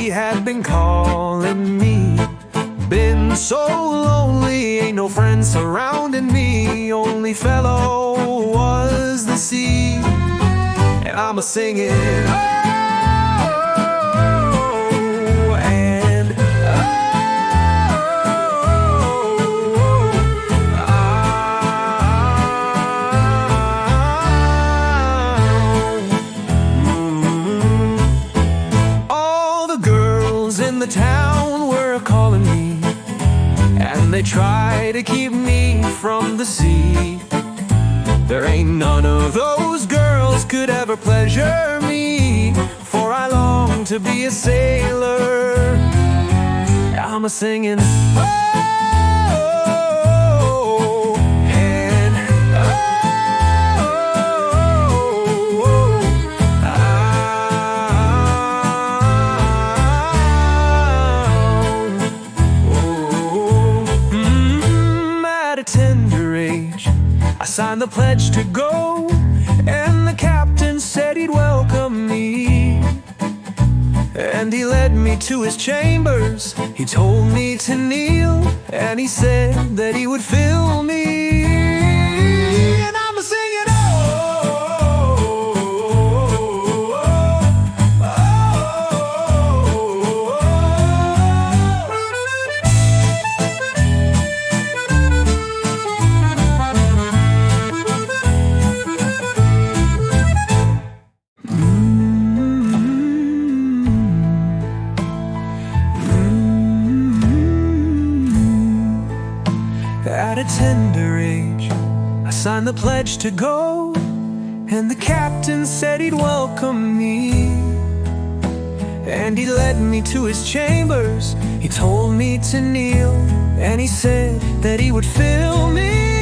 he had been calling me. Been so lonely, ain't no friends surrounding me. Only fellow was the sea, and I'm a-singin'. In the town were calling me, and they try to keep me from the sea. There ain't none of those girls could ever pleasure me, for I long to be a sailor. I'm a-singin'. I signed the pledge to go, and the captain said he'd welcome me. And he led me to his chambers, he told me to kneel, and he said that he would fill me. And I'm a-singin', At a tender age, I signed the pledge to go, and the captain said he'd welcome me. And he led me to his chambers, he told me to kneel, and he said that he would fill me.